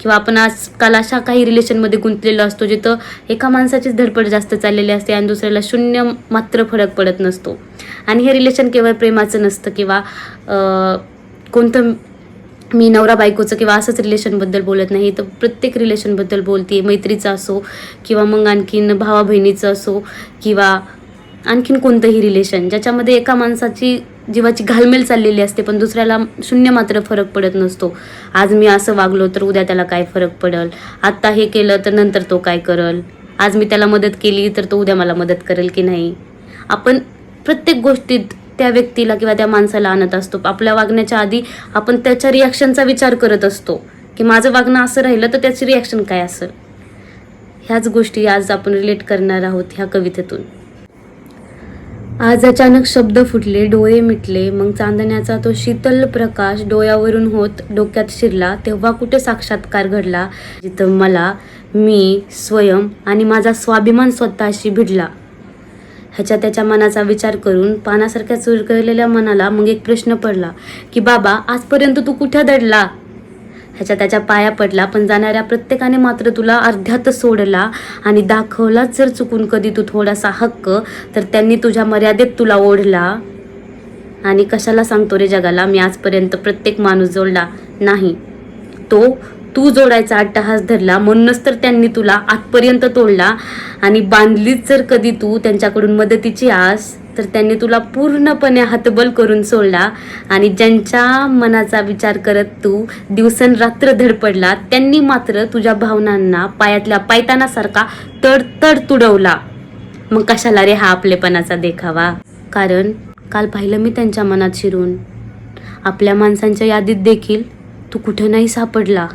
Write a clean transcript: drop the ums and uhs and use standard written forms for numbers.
किंवा आपण आजकाल अशा काही रिलेशनमध्ये गुंतलेलो असतो जिथं एका माणसाचीच धडपड जास्त चाललेली असते आणि दुसऱ्याला शून्य मात्र फरक पडत नसतो. आणि हे रिलेशन केवळ प्रेमाचं नसतं किंवा कोणतं मी नवरा बायकोचं किंवा असंच रिलेशनबद्दल बोलत नाही, तर प्रत्येक रिलेशनबद्दल बोलते. मैत्रीचं असो किंवा मग आणखीन भावा बहिणीचं असो किंवा आणखीन कोणतंही रिलेशन ज्याच्यामध्ये एका माणसाची जीवाची घालमेल चाललेली असते पण दुसऱ्याला शून्य मात्र फरक पडत नसतो. आज मी असं वागलो तर उद्या त्याला काय फरक पडेल, आत्ता हे केलं तर नंतर तो काय करेल, आज मी त्याला मदत केली तर तो उद्या मला मदत करेल की नाही. आपण प्रत्येक गोष्टीत त्या व्यक्तीला किंवा त्या माणसाला आणत असतो. आपल्या वागण्याच्या आधी आपण त्याच्या रिॲक्शनचा विचार करत असतो की माझं वागणं असं राहिलं तर त्याची रिॲक्शन काय असेल. ह्याच गोष्टी आज आपण रिलेट करणार आहोत ह्या कवितेतून. आज अचानक शब्द फुटले, डोळे मिटले, मग चांदण्याचा तो शीतल प्रकाश डोळ्यावरून होत डोक्यात शिरला, तेव्हा कुठे साक्षात्कार घडला जिथं मला, मी, स्वयं आणि माझा स्वाभिमान स्वतःशी भिडला. ह्याच्या त्याच्या मनाचा विचार करून पानासारख्या चुरकळलेल्या मनाला मग एक प्रश्न पडला की बाबा आजपर्यंत तू कुठे दडला. ह्याच्या त्याच्या पाया पडला, पण जाणाऱ्या प्रत्येकाने मात्र तुला अर्ध्यातच सोडला आणि दाखवलाच जर चुकून कधी तू थोडासा हक्क तर त्यांनी तुझ्या मर्यादेत तुला ओढला. आणि कशाला सांगतो रे जगाला मी आजपर्यंत प्रत्येक माणूस जोडला नाही, तो तू जोडायचा अट्टहास धरला म्हणूनच तर त्यांनी तुला आजपर्यंत तोडला. आणि बांधलीच जर कधी तू त्यांच्याकडून मदतीची आस तर त्यांनी तुला पूर्णपणे हतबल करून सोडला. आणि ज्यांच्या मनाचा विचार करत तू दिवसनरात्र धडपडला त्यांनी मात्र तुझ्या भावनांना पायातल्या पायतानासारखा तडतड तुडवला. मग कशाला रे हा आपलेपणाचा देखावा. कारण काल पाहिलं मी त्यांच्या मनात शिरून, आपल्या माणसांच्या यादीत देखील तू कुठं नाही सापडला.